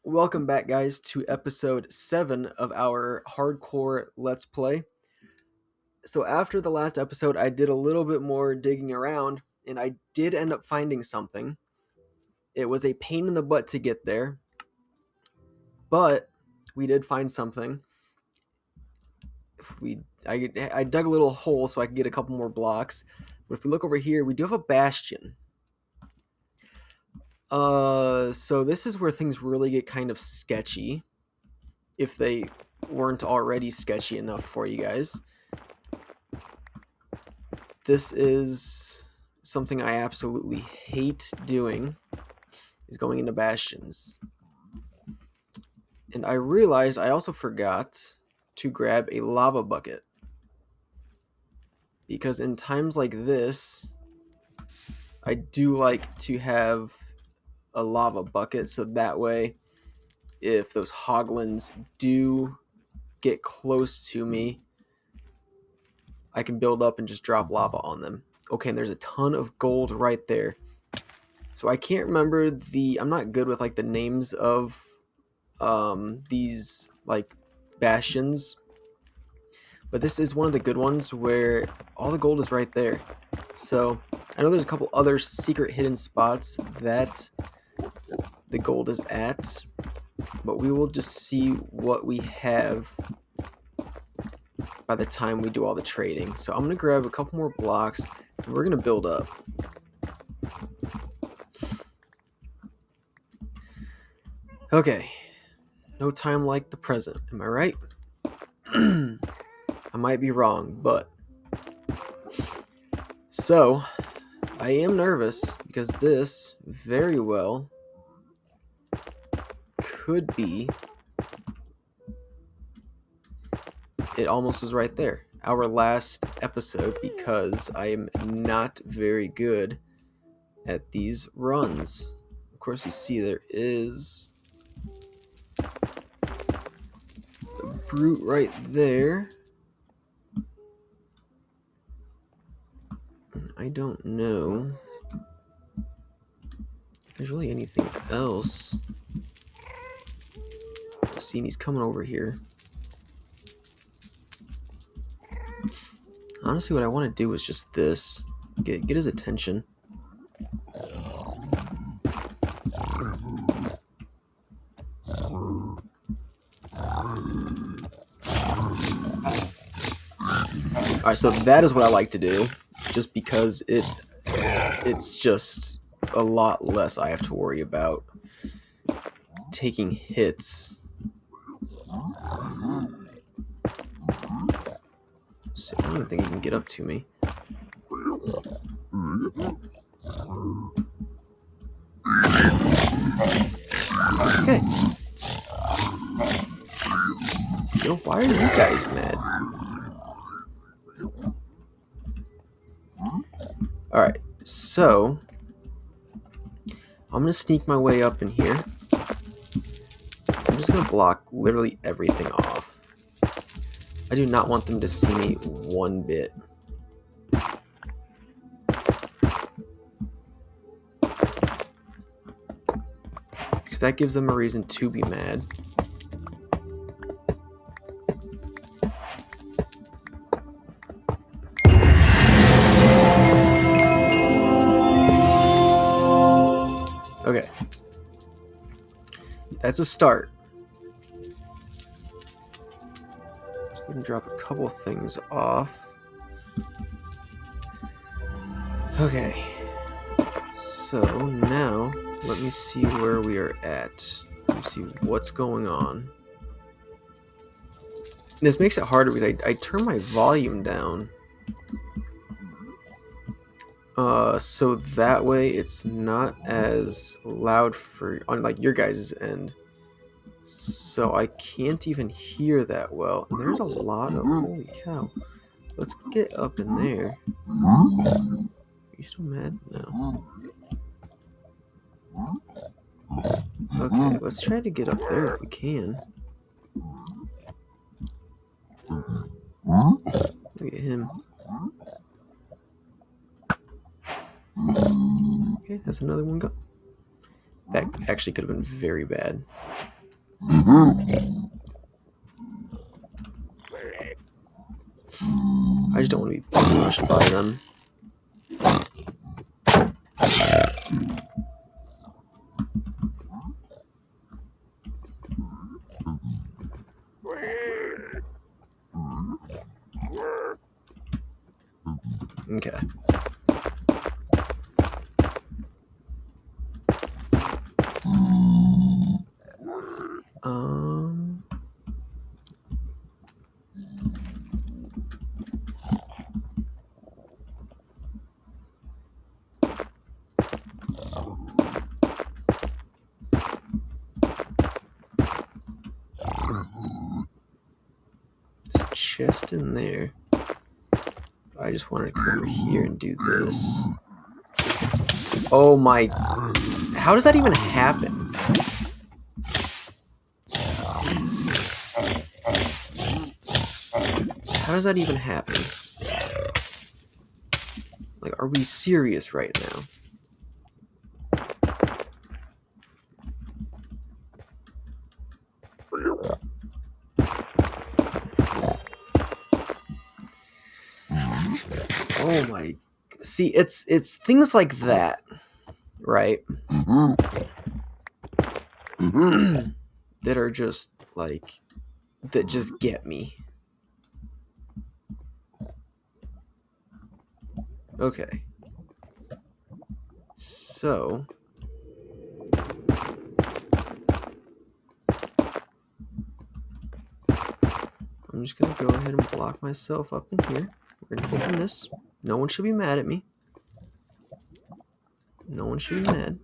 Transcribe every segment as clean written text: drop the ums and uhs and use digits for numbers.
Welcome back, guys, to episode 7 of our hardcore Let's Play. So, after the last episode, I did a little bit more digging around, and I did end up finding something. It was a pain in the butt to get there, but we did find something. I dug a little hole so I could get a couple more blocks. But if we look over here, we do have a bastion. So this is where things really get kind of sketchy, if they weren't already sketchy enough for you guys. This is something I absolutely hate doing, is going into bastions. And I realized I also forgot to grab a lava bucket. Because in times like this, I do like to have a lava bucket, so that way, if those hoglins do get close to me, I can build up and just drop lava on them. Okay, and there's a ton of gold right there. So I can't remember I'm not good with like the names of these like bastions, but this is one of the good ones where all the gold is right there. So I know there's a couple other secret hidden spots that the gold is at, but we will just see what we have by the time we do all the trading. So I'm gonna grab a couple more blocks and we're gonna build up. Okay, no time like the present, am I right? I might be wrong, but so I am nervous because this very well could be, it almost was right there, our last episode, because I am not very good at these runs. Of course, you see there is the brute right there. I don't know if there's really anything else. Seeing he's coming over here. Honestly, what I want to do is just this. Get his attention. Alright, so that is what I like to do, just because it's just a lot less I have to worry about taking hits. So I don't even think he can get up to me. Okay. Yo, why are you guys mad? Alright, so I'm gonna sneak my way up in here. I'm just gonna block literally everything off. I do not want them to see me one bit. Because that gives them a reason to be mad. Okay. That's a start. Just gonna drop a couple things off. Okay. So now, let me see where we are at. Let me see what's going on. And this makes it harder because I turn my volume down. So that way it's not as loud on like your guys' end. So I can't even hear that well. And there's a lot of, holy cow. Let's get up in there. Are you still mad? No. Okay, let's try to get up there if we can. Look at him. Okay, that's another one go. That actually could have been very bad. I just don't want to be pushed by them. Okay. There's a chest in there. I just wanted to come over here and do this. Oh my... How does that even happen? How does that even happen? Like, are we serious right now? Oh my... See, it's things like that, right? That are just, like... That just get me. Okay. So... I'm just gonna go ahead and block myself up in here. We're gonna open this. No one should be mad at me. No one should be mad.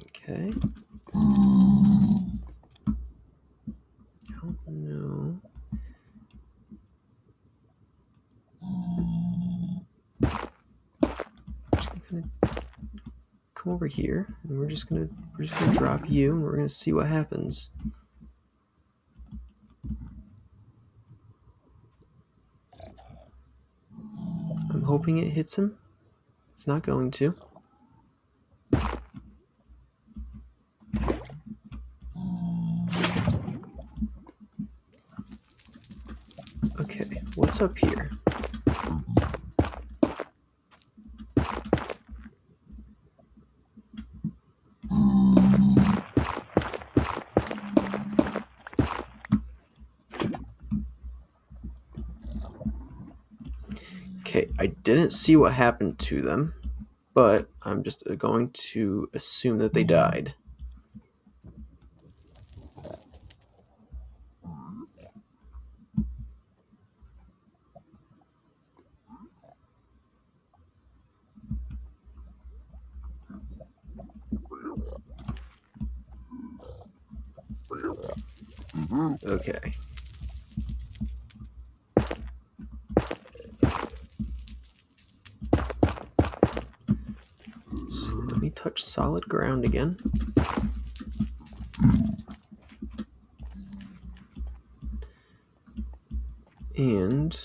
Okay. I don't know. Just gonna kind of come over here, and we're just gonna drop you, and we're gonna see what happens. I'm hoping it hits him. It's not going to. Okay, what's up here? Okay, I didn't see what happened to them, but I'm just going to assume that they died. Okay. So let me touch solid ground again. And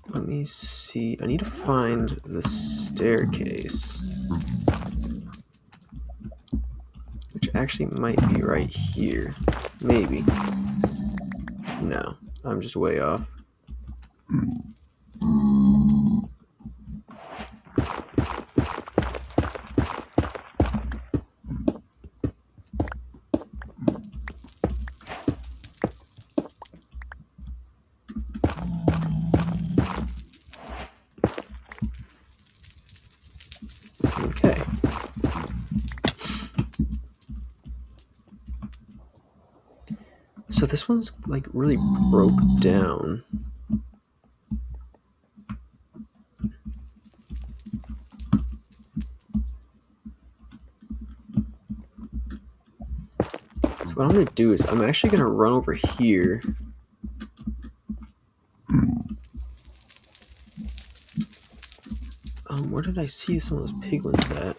let me see. I need to find the staircase, which actually might be right here. Maybe. No, I'm just way off. Okay. So this one's like really broke down. So what I'm gonna do is I'm actually gonna run over here. Where did I see some of those piglins at?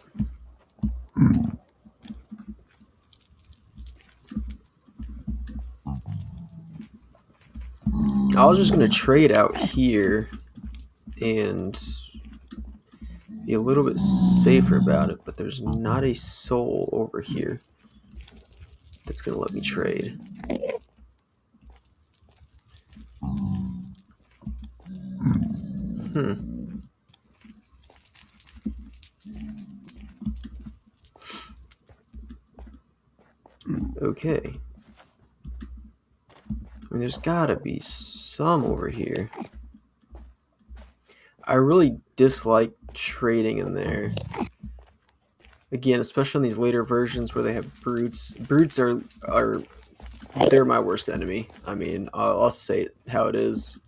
I was just gonna trade out here and be a little bit safer about it, but there's not a soul over here that's gonna let me trade. Okay. I mean, there's gotta be some over here. I really dislike trading in there. Again, especially on these later versions where they have brutes. Brutes are they're my worst enemy. I mean, I'll say it how it is.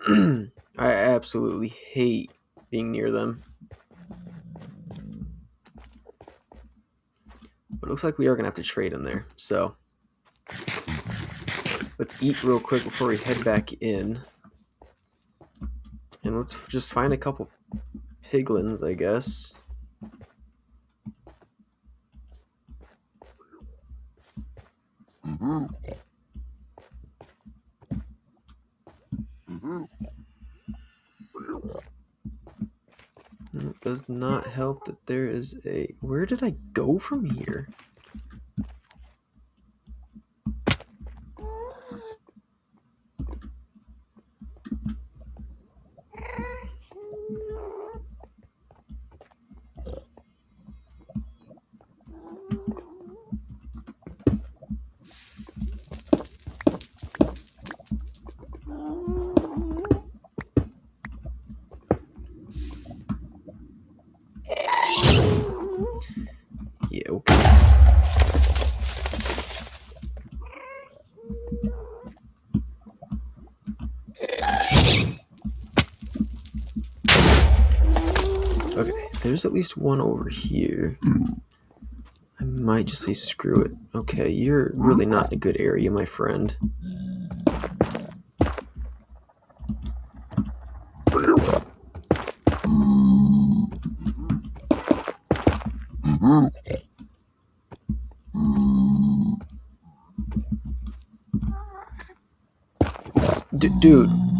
I absolutely hate being near them. But it looks like we are gonna have to trade in there. So let's eat real quick before we head back in. And let's just find a couple piglins, I guess. It does not help that there is a... Where did I go from here? Yeah, okay. Okay, there's at least one over here. I might just say screw it. Okay, you're really not in a good area, my friend.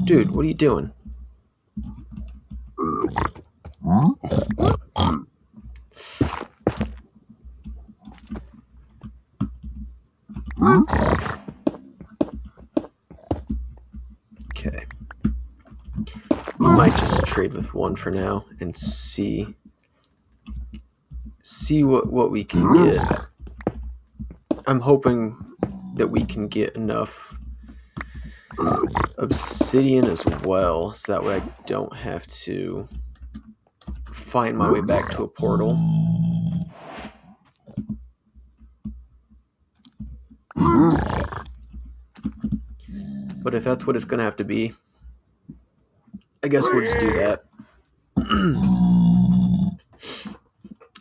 Dude, what are you doing? Okay. We might just trade with one for now and see what we can get. I'm hoping that we can get enough obsidian as well, so that way I don't have to find my way back to a portal. But if that's what it's gonna have to be, I guess we'll just do that.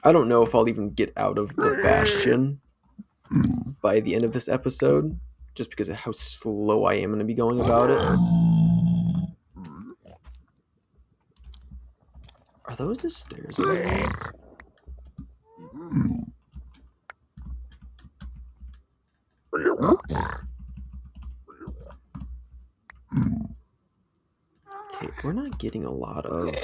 I don't know if I'll even get out of the Bastion by the end of this episode, just because of how slow I am going to be going about it. Are those the stairs over there? Okay, we're not getting a lot of...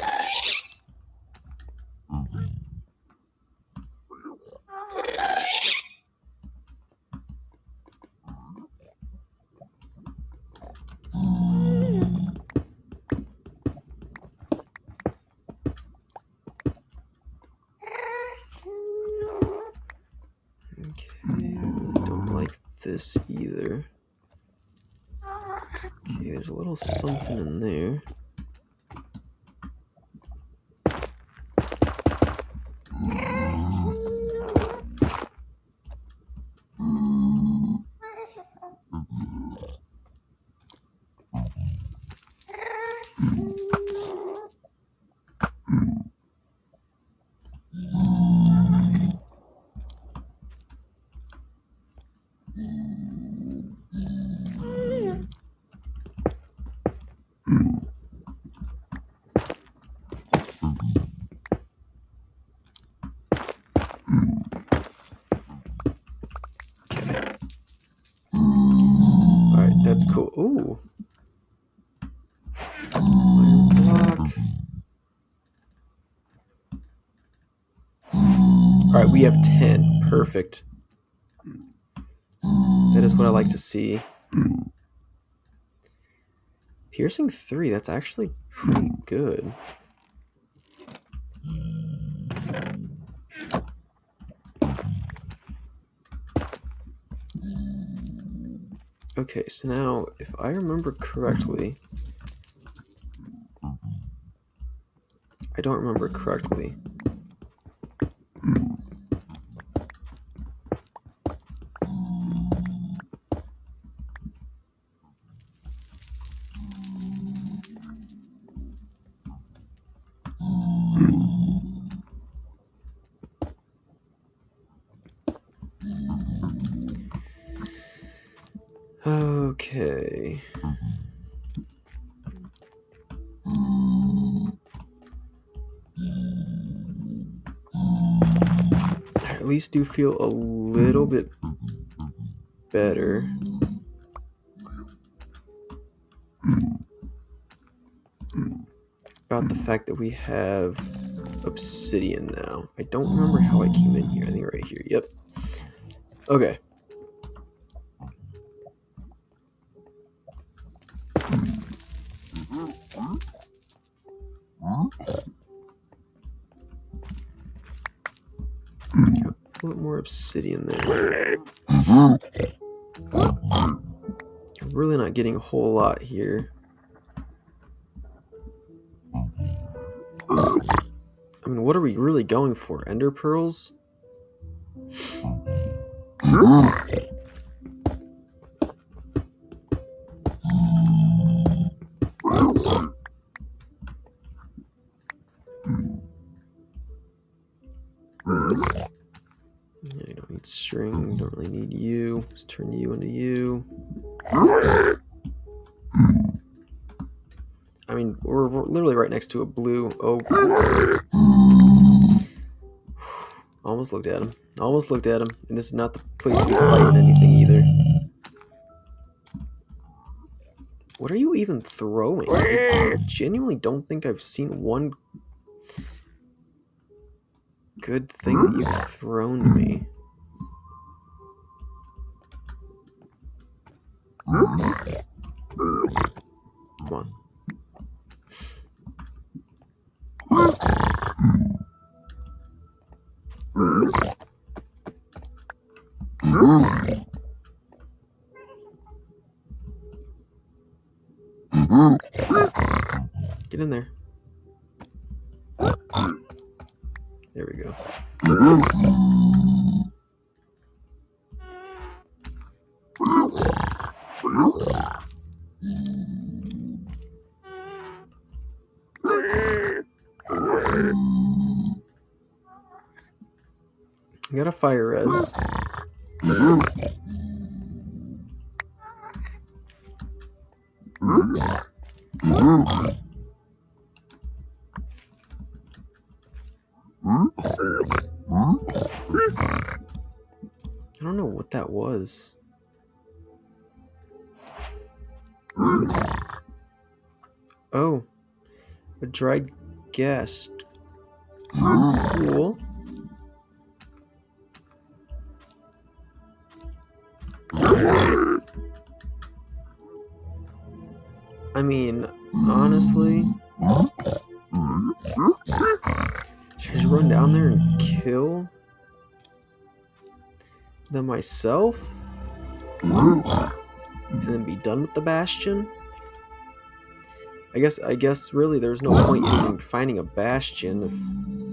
Okay, don't like this either. Okay, there's a little something in there. cool. Ooh. Iron block. Alright, we have 10. Perfect. That is what I like to see. Piercing 3, that's actually pretty good. Okay, so now, if I remember correctly... I don't remember correctly. Okay. I at least do feel a little bit better. About the fact that we have obsidian now. I don't remember how I came in here. I think right here. Yep. Okay. Got a little more obsidian there. I'm really not getting a whole lot here. I mean, what are we really going for? Ender pearls? Yeah, I don't need string, don't really need you. Let's turn you into you. I mean, we're literally right next to a blue. Oh. Almost looked at him. Almost looked at him. And this is not the place to be fighting anything either. What are you even throwing? I genuinely don't think I've seen one good thing that you've thrown to me. Come on. Get in there. There we go. I got a fire res. I don't know what that was. Oh, a dried guest. Cool. I mean, honestly, should I just run down there and kill them myself? And then be done with the Bastion? I guess really there's no point in even finding a Bastion if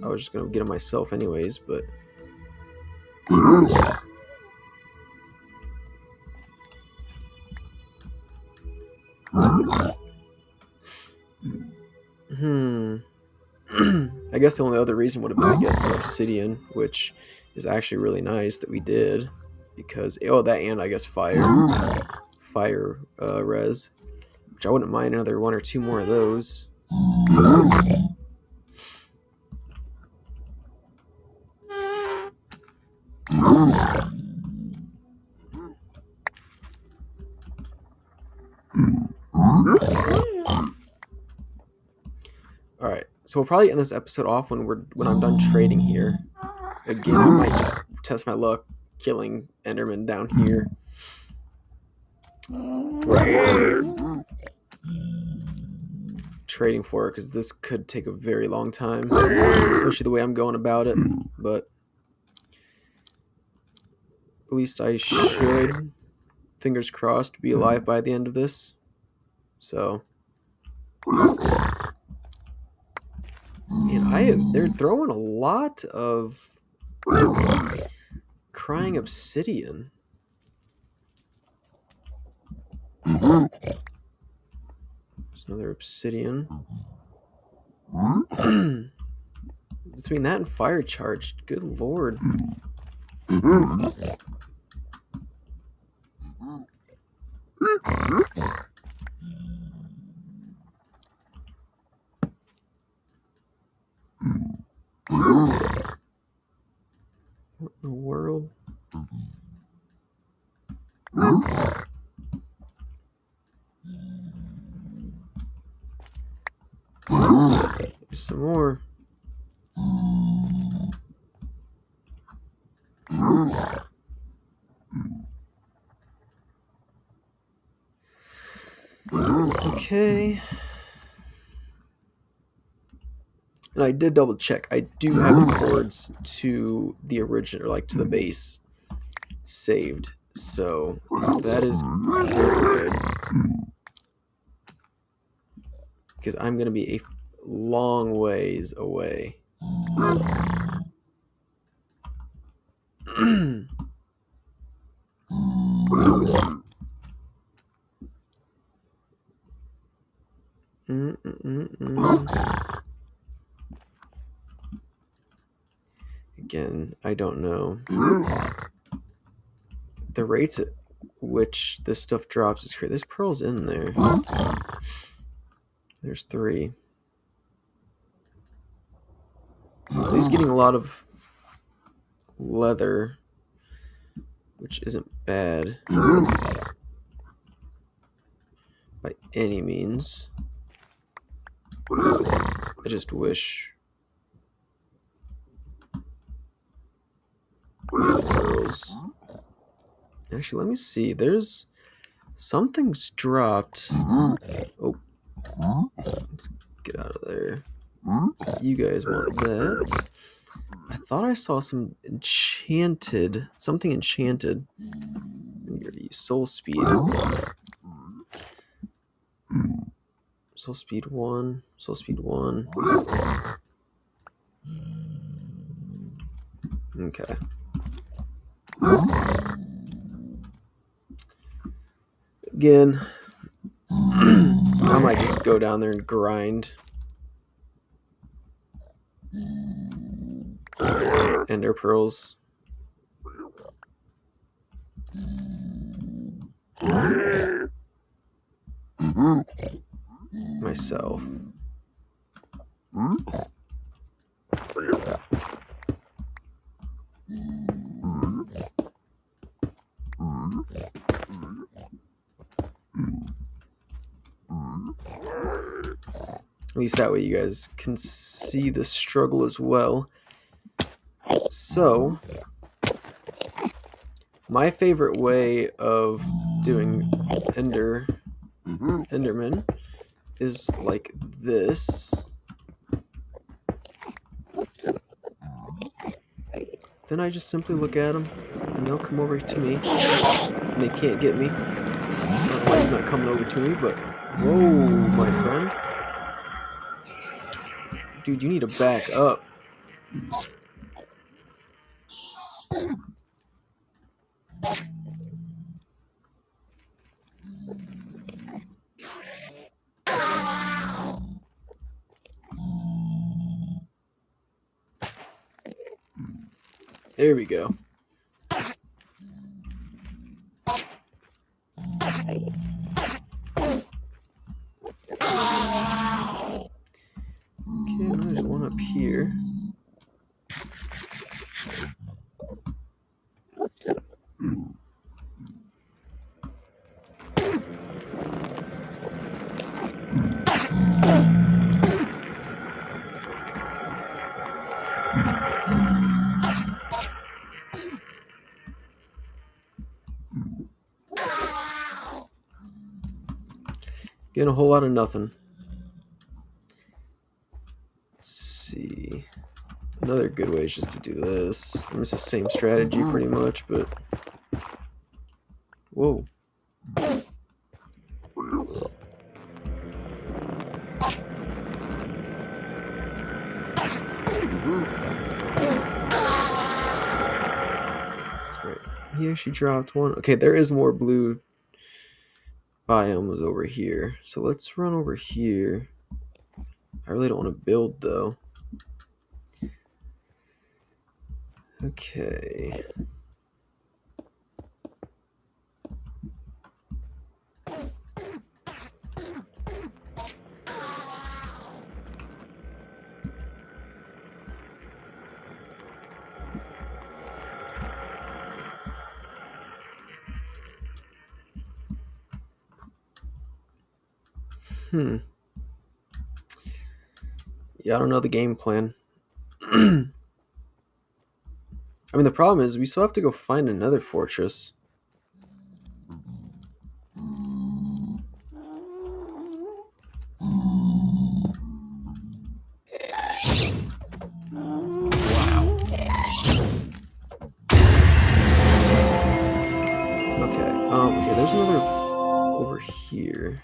I was just gonna get it myself anyways, but I guess the only other reason would have been to get some obsidian, which is actually really nice that we did, because that, and I guess fire res, which I wouldn't mind another 1 or 2 more of those. So we'll probably end this episode off when I'm done trading here. Again, I might just test my luck killing Enderman down here. Trading for it, because this could take a very long time, especially the way I'm going about it. But at least I should, fingers crossed, be alive by the end of this. So, and they're throwing a lot of crying obsidian. There's another obsidian. Between that and fire charge, good lord. What in the world? There's some more. Okay. And I did double check. I do have the cords to the original, like to the base, saved. So that is good. Because I'm going to be a long ways away. Again, I don't know. The rates at which this stuff drops is crazy. There's pearls in there. There's 3. He's getting a lot of leather, which isn't bad by any means. I just wish pearls. Actually, let me see. There's something's dropped. Oh, let's get out of there. You guys want that? I thought I saw something enchanted. I'm gonna use soul speed. Soul speed 1. Soul speed 1. Okay. Again, I might just go down there and grind. Ender pearls. Myself. At least that way you guys can see the struggle as well. So, my favorite way of doing Enderman is like this. Then I just simply look at them and they'll come over to me. And they can't get me. I don't know why he's not coming over to me, but whoa, my friend. Dude, you need to back up. There we go. Okay, there's one up here. Getting a whole lot of nothing. Let's see. Another good way is just to do this. I mean, it's the same strategy pretty much, but... Whoa. Right here, she dropped one. Okay, there is more blue biomes over here. So let's run over here. I really don't want to build, though. Okay. Yeah, I don't know the game plan. I mean, the problem is we still have to go find another fortress. Okay, there's another over here.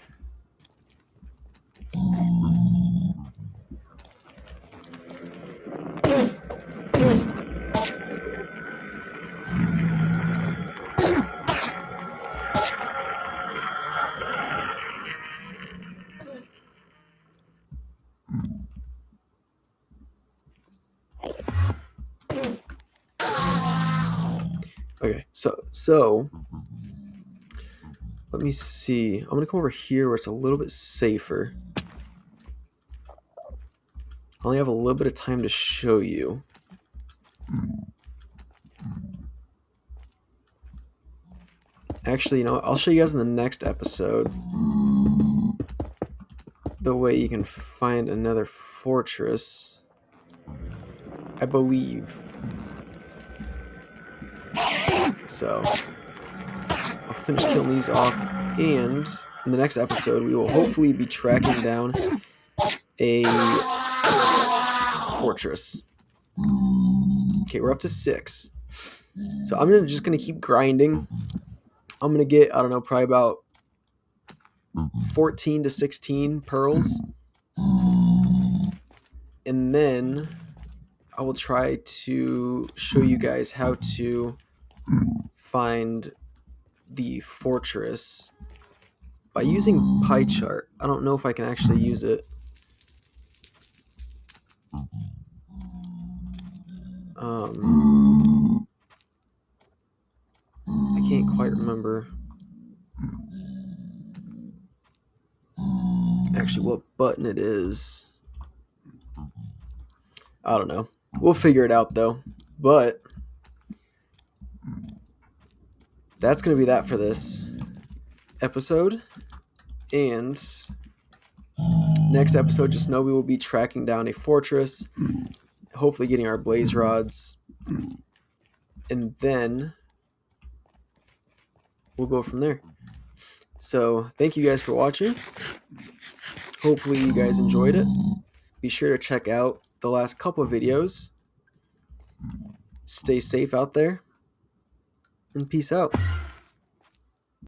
Okay, so let me see. I'm gonna come over here where it's a little bit safer. I only have a little bit of time to show you. Actually, you know what? I'll show you guys in the next episode the way you can find another fortress, I believe. So I'll finish killing these off, and in the next episode we will hopefully be tracking down a fortress. Okay, we're up to 6. So I'm just gonna keep grinding. I'm gonna get, I don't know, probably about 14 to 16 pearls, and then I will try to show you guys how to find the fortress by using pie chart. I don't know if I can actually use it. I can't quite remember actually what button it is. I don't know. We'll figure it out though. But that's going to be that for this episode. And next episode, just know we will be tracking down a fortress, hopefully getting our blaze rods, and then we'll go from there. So thank you guys for watching. Hopefully you guys enjoyed it. Be sure to check out the last couple of videos. Stay safe out there, and peace out.